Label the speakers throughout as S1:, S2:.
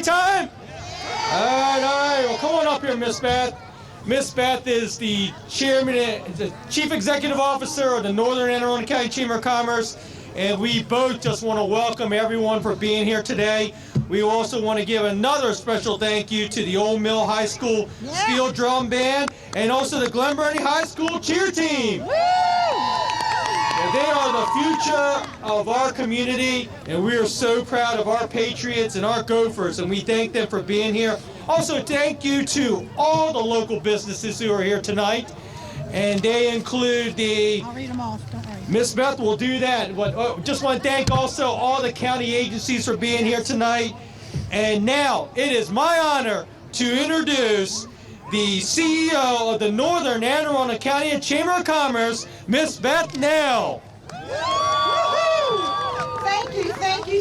S1: great time? All right. Well, come on up here, Miss Beth. Miss Beth is the the Chief Executive Officer of the Northern Anne Arundel County Chamber of Commerce, and we both just want to welcome everyone for being here today. We also want to give another special thank you to the Old Mill High School Steel Drum Band and also the Glen Burnie High School Cheer Team. They are the future of our community, and we are so proud of our Patriots and our Gophers, and we thank them for being here. Also, thank you to all the local businesses who are here tonight, and they include the...
S2: I'll read them off, don't worry.
S1: Miss Beth will do that. Just want to thank also all the county agencies for being here tonight. And now, it is my honor to introduce the CEO of the Northern Anne Arundel County Chamber of Commerce, Miss Beth Nell.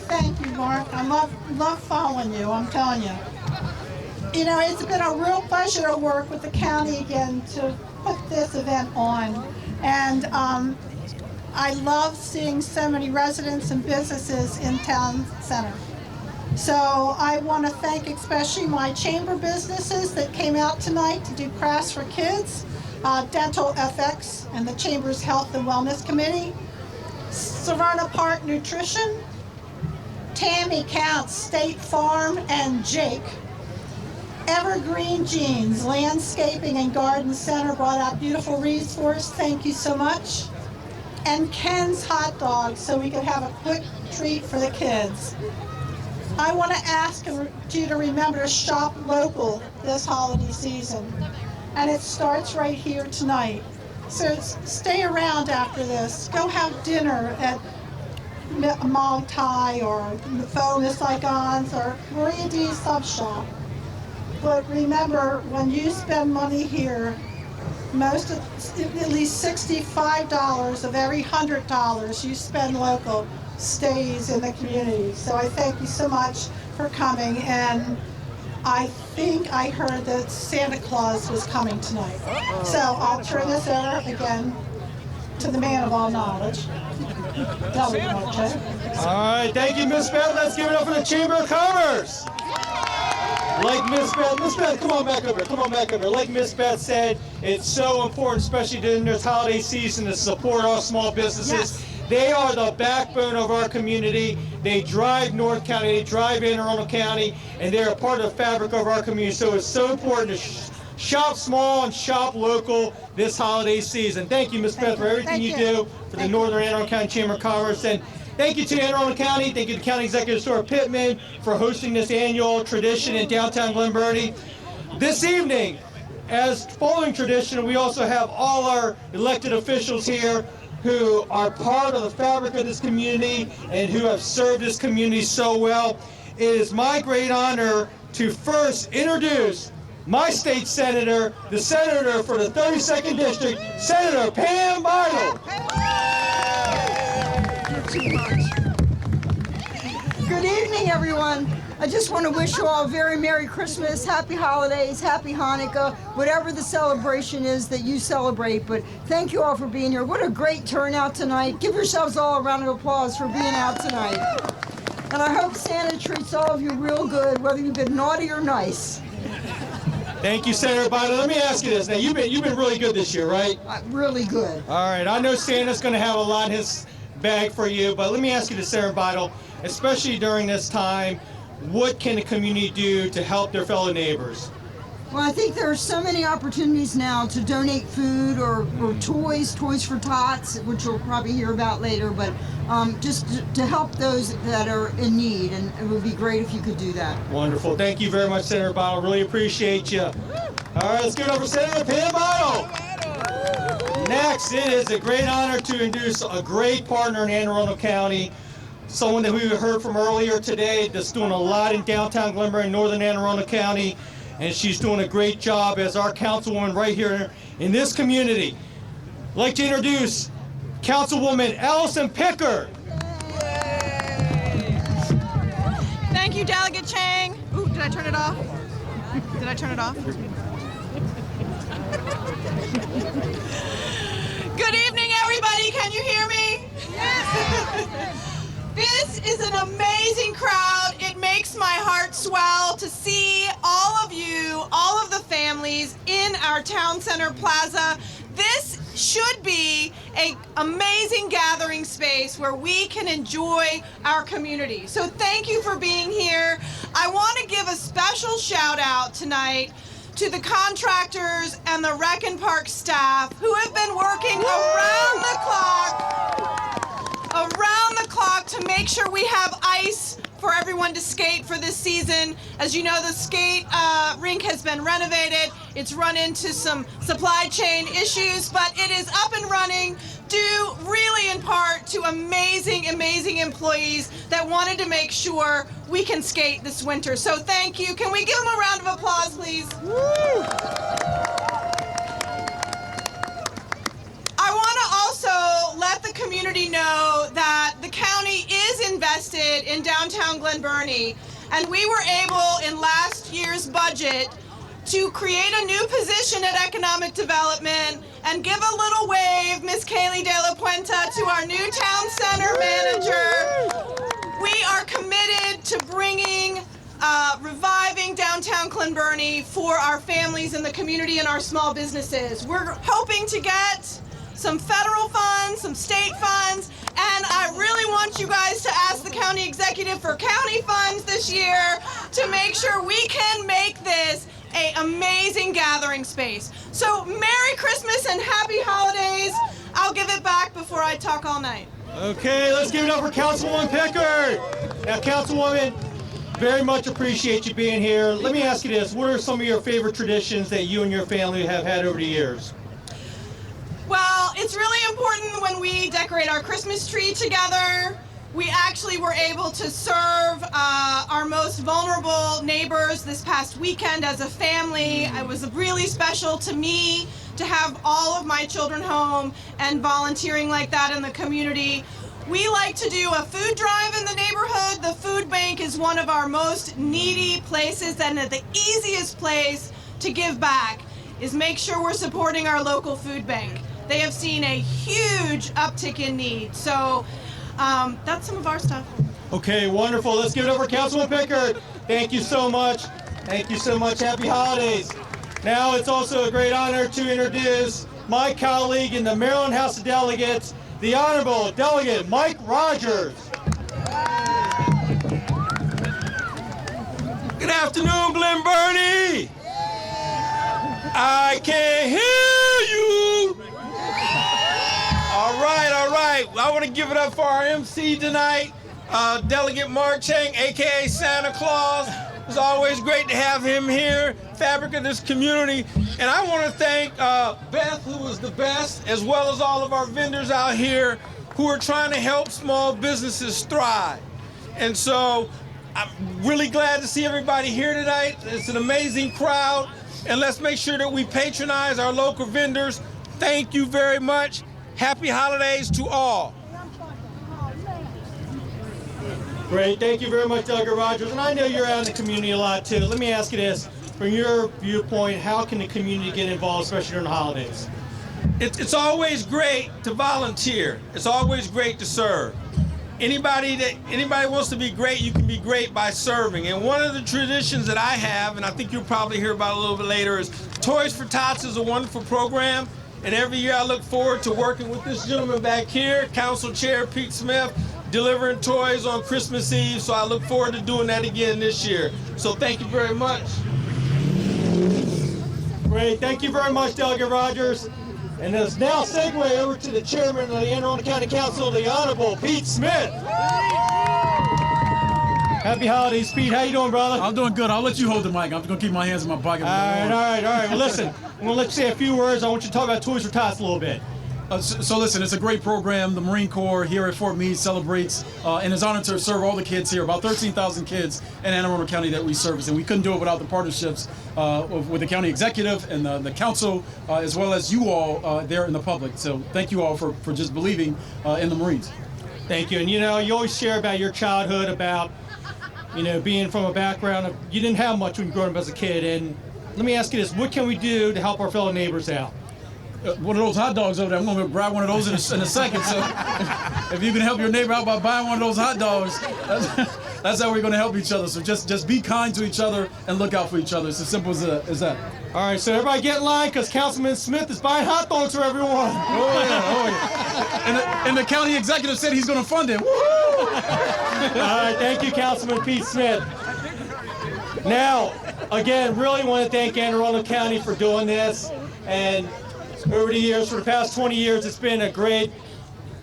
S2: Thank you, Mark. I love following you, I'm telling you. You know, it's been a real pleasure to work with the county again to put this event on. And I love seeing so many residents and businesses in town center. So I want to thank especially my chamber businesses that came out tonight to do crafts for kids, Dental FX and the Chamber's Health and Wellness Committee, Savannah Park Nutrition, Tammy Counts State Farm, and Jake. Evergreen Jeans, Landscaping and Garden Center brought out beautiful wreaths for us. Thank you so much. And Ken's Hot Dogs, so we could have a quick treat for the kids. I want to ask you to remember to shop local this holiday season. And it starts right here tonight. So stay around after this. Go have dinner at Mong Thai or Miss Saigon's or Maria D's Sub Shop. But remember, when you spend money here, at least $65 of every $100 you spend local stays in the community. So I thank you so much for coming, and I think I heard that Santa Claus was coming tonight. So I'll turn this over again to the man of all knowledge. All
S1: right, thank you, Miss Beth. Let's give it up for the Chamber of Commerce. Like Miss Beth, come on back over. Like Miss Beth said, it's so important, especially during this holiday season, to support our small businesses.
S2: Yes.
S1: They are the backbone of our community. They drive North County, they drive Anne Arundel County, and they're a part of the fabric of our community. So it's so important to shop small and shop local this holiday season. Thank you, Miss Beth, for everything you do for the Northern Anne Arundel County Chamber of Commerce. And thank you to Anne Arundel County. Thank you to County Executive Stuart Pittman for hosting this annual tradition in downtown Glen Burnie. This evening, as following tradition, we also have all our elected officials here who are part of the fabric of this community and who have served this community so well. It is my great honor to first introduce my state senator, the senator for the 32nd District, Senator Pam Beidel.
S3: Good evening, everyone. I just want to wish you all a very Merry Christmas, Happy Holidays, Happy Hanukkah, whatever the celebration is that you celebrate. But thank you all for being here. What a great turnout tonight. Give yourselves all a round of applause for being out tonight. And I hope Santa treats all of you real good, whether you've been naughty or nice.
S1: Thank you, Senator Beidel. Let me ask you this. Now, you've been really good this year, right?
S3: Really good.
S1: All right. I know Santa's going to have a lot in his bag for you, but let me ask you this, Senator Beidel, especially during this time, what can the community do to help their fellow neighbors?
S3: Well, I think there are so many opportunities now to donate food or toys for tots, which you'll probably hear about later, but just to help those that are in need, and it would be great if you could do that.
S1: Wonderful. Thank you very much, Senator Beidel. Really appreciate you. All right, let's give it over to Senator Pam Beidel. Next, it is a great honor to introduce a great partner in Anne Arundel County, someone that we heard from earlier today that's doing a lot in downtown Glen Burnie, Northern Anne Arundel County, and she's doing a great job as our councilwoman right here in this community. I'd like to introduce Councilwoman Allison Picker.
S4: Thank you, Delegate Chang. Ooh, did I turn it off? Did I turn it off? Good evening, everybody. Can you hear me? Yes. This is an amazing crowd. It makes makes my heart swell to see all of you, all of the families in our town center plaza. This should be an amazing gathering space where we can enjoy our community. So thank you for being here. I want to give a special shout out tonight to the contractors and the Rec and Park staff who have been working around the clock to make sure we have ice for everyone to skate for this season. As you know, the skate rink has been renovated. It's run into some supply chain issues, but it is up and running due really in part to amazing, amazing employees that wanted to make sure we can skate this winter. So thank you. Can we give them a round of applause, please? Woo! I want to also let the community know that the county is invested in downtown Glen Burnie, and we were able in last year's budget to create a new position at Economic Development and give a little wave, Miss Kaylee De La Puenta, to our new town center manager. We are committed to bringing, reviving downtown Glen Burnie for our families in the community and our small businesses. We're hoping to get some federal funds, some state funds, and I really want you guys to ask the county executive for county funds this year to make sure we can make this an amazing gathering space. So Merry Christmas and Happy Holidays. I'll give it back before I talk all night.
S1: Okay, let's give it up for Councilwoman Pickard. Now, Councilwoman, very much appreciate you being here. Let me ask you this. What are some of your favorite traditions that you and your family have had over the years?
S4: Well, it's really important when we decorate our Christmas tree together. We actually were able to serve our most vulnerable neighbors this past weekend as a family. It was really special to me to have all of my children home and volunteering like that in the community. We like to do a food drive in the neighborhood. The food bank is one of our most needy places, and the easiest place to give back is make sure we're supporting our local food bank. They have seen a huge uptick in need. So that's some of our stuff.
S1: Okay, wonderful. Let's give it up for Councilwoman Pickard. Thank you so much. Thank you so much. Happy holidays. Now it's also a great honor to introduce my colleague in the Maryland House of Delegates, the Honorable Delegate Mike Rogers.
S5: Good afternoon, Glen Burnie. I can't hear you. All right. I want to give it up for our MC tonight, Delegate Mark Chang, aka Santa Claus. It's always great to have him here, fabric of this community. And I want to thank Beth, who is the best, as well as all of our vendors out here who are trying to help small businesses thrive. And so I'm really glad to see everybody here tonight. It's an amazing crowd. And let's make sure that we patronize our local vendors. Thank you very much. Happy holidays to all.
S1: Great. Thank you very much, Delegate Rogers. And I know you're out in the community a lot, too. Let me ask you this. From your viewpoint, how can the community get involved, especially during the holidays?
S5: It's always great to volunteer. It's always great to serve. Anybody wants to be great, you can be great by serving. And one of the traditions that I have, and I think you'll probably hear about a little bit later, is Toys for Tots is a wonderful program. And every year I look forward to working with this gentleman back here, Council Chair Pete Smith, delivering toys on Christmas Eve. So I look forward to doing that again this year. So thank you very much.
S1: Great. Thank you very much, Delegate Rogers. And let's now segue over to the chairman of the Anne Arundel County Council, the Honorable Pete Smith. Happy holidays, Pete. How you doing, brother?
S6: I'm doing good. I'll let you hold the mic. I'm just going to keep my hands in my pocket.
S1: All right. Well, listen, I'm going to let you say a few words. I want you to talk about Toys for Tots a little bit.
S6: So listen, it's a great program. The Marine Corps here at Fort Meade celebrates and is honored to serve all the kids here, about 13,000 kids in Anne Arundel County that we service. And we couldn't do it without the partnerships with the county executive and the council, as well as you all there in the public. So thank you all for just believing in the Marines.
S1: Thank you. And, you always share about your childhood, about, being from a background of, you didn't have much when you grew up as a kid. And let me ask you this, what can we do to help our fellow neighbors out?
S6: One of those hot dogs over there, I'm going to grab one of those in a second. So if you can help your neighbor out by buying one of those hot dogs, That's how we're going to help each other. So just be kind to each other and look out for each other. It's as simple as that.
S1: All right, so everybody get in line because Councilman Smith is buying hot dogs for everyone.
S6: Oh yeah. And the county executive said he's going to fund it. Woo!
S1: All right, thank you, Councilman Pete Smith. Now, again, really want to thank Anne Arundel County for doing this. And over the years, for the past 20 years, it's been a great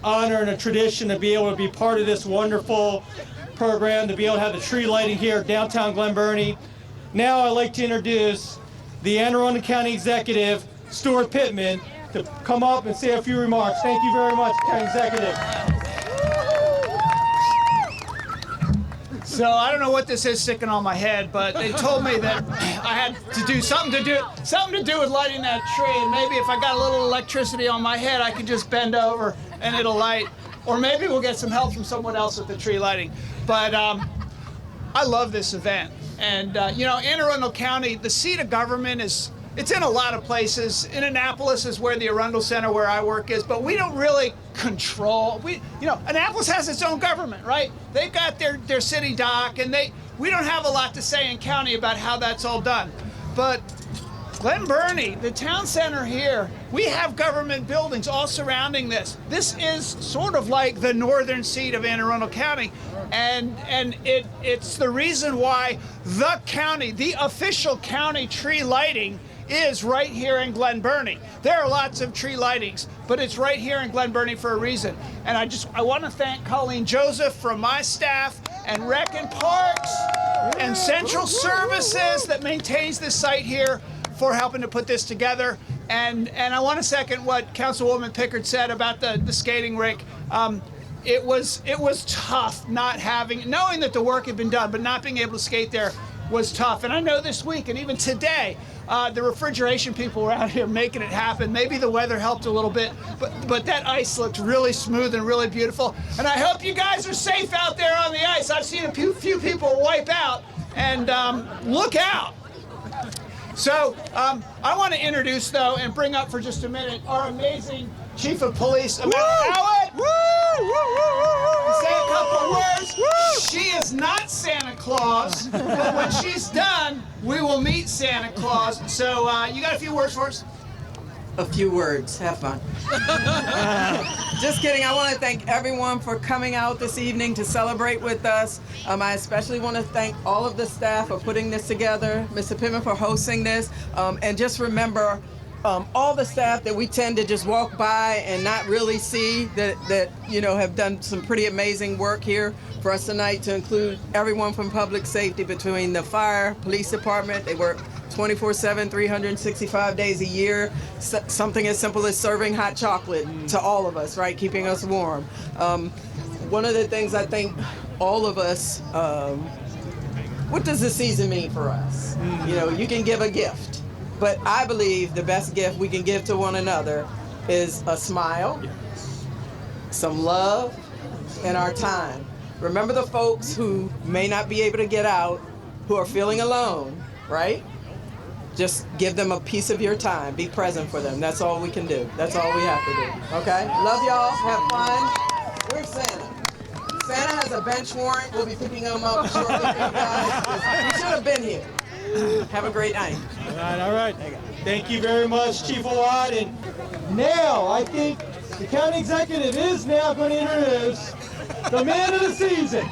S1: honor and a tradition to be able to be part of this wonderful program, to be able to have the tree lighting here downtown Glen Burnie. Now I'd like to introduce the Anne Arundel County Executive, Stuart Pittman, to come up and say a few remarks. Thank you very much, County Executive.
S7: So I don't know what this is sticking on my head, but they told me that I had to do something to do with lighting that tree, and maybe if I got a little electricity on my head, I could just bend over and it'll light, or maybe we'll get some help from someone else with the tree lighting. But I love this event, and you know, Anne Arundel County, the seat of government it's in a lot of places. In Annapolis is where the Arundel Center, where I work, is, but we don't really control. Annapolis has its own government, right? They've got their city dock, and we don't have a lot to say in county about how that's all done. But Glen Burnie, the town center here, we have government buildings all surrounding this. This is sort of like the northern seat of Anne Arundel County, and it's the reason why the county, the official county tree lighting is right here in Glen Burnie. There are lots of tree lightings, but it's right here in Glen Burnie for a reason. And I want to thank Colleen Joseph from my staff, and Rec and Parks, and Central Services that maintains this site here, for helping to put this together. And I want to second what Councilwoman Pickard said about the skating rink. It was tough knowing that the work had been done, but not being able to skate there was tough. And I know this week and even today, the refrigeration people were out here making it happen. Maybe the weather helped a little bit, but that ice looked really smooth and really beautiful. And I hope you guys are safe out there on the ice. I've seen a few people wipe out, and look out. So I want to introduce, though, and bring up for just a minute our amazing Chief of Police, Amanda Howard. Say a couple words. She is not Santa Claus, but when she's done, we will meet Santa Claus. So you got a few words for us?
S8: A few words. Have fun. Just kidding. I want to thank everyone for coming out this evening to celebrate with us. I especially want to thank all of the staff for putting this together, Mr. Pittman for hosting this, and just remember all the staff that we tend to just walk by and not really see that have done some pretty amazing work here for us tonight, to include everyone from public safety, between the fire, police department. They work 24/7, 365 days a year. Something as simple as serving hot chocolate to all of us, right? Keeping us warm. One of the things I think all of us, what does the season mean for us? You can give a gift, but I believe the best gift we can give to one another is a smile, some love, and our time. Remember the folks who may not be able to get out, who are feeling alone, right? Just give them a piece of your time. Be present for them. That's all we can do. That's all we have to do. Okay? Love y'all. Have fun. Where's Santa? Santa has a bench warrant. We'll be picking him up shortly for you guys. You should have been here. Have a great night.
S1: All right. Thank you very much, Chief Awad. And now, I think the county executive is now going to introduce the man of the season.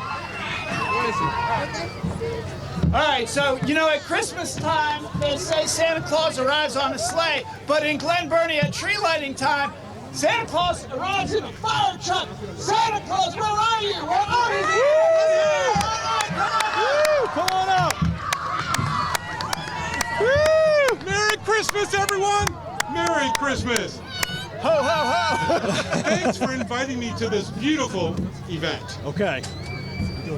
S7: All right, so, at Christmas time, they say Santa Claus arrives on a sleigh, but in Glen Burnie at tree lighting time, Santa Claus arrives in a fire truck. Santa Claus, where are you? Where are you?
S1: Come on up.
S9: Woo! Merry Christmas, everyone! Merry Christmas!
S7: Ho, ho, ho!
S9: Thanks for inviting me to this beautiful event.
S1: Okay.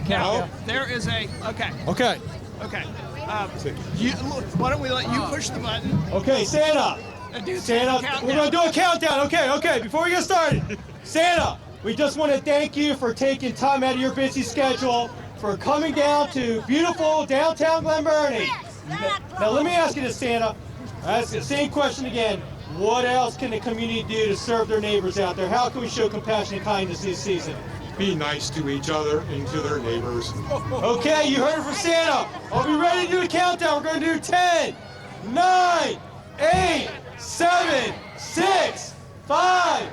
S7: Now, there is a, okay.
S1: Okay.
S7: Why don't we let you push the button?
S1: Okay, Santa. Santa, we're going to do a countdown. Okay. Before we get started, Santa, we just want to thank you for taking time out of your busy schedule for coming down to beautiful downtown Glen Burnie. Now, let me ask you this, Santa. I ask the same question again. What else can the community do to serve their neighbors out there? How can we show compassion and kindness this season?
S9: be nice to each other and to their neighbors.
S1: Okay, you heard it from Santa. I'll be ready to do a countdown. We're going to do 10, 9, 8, 7, 6, 5,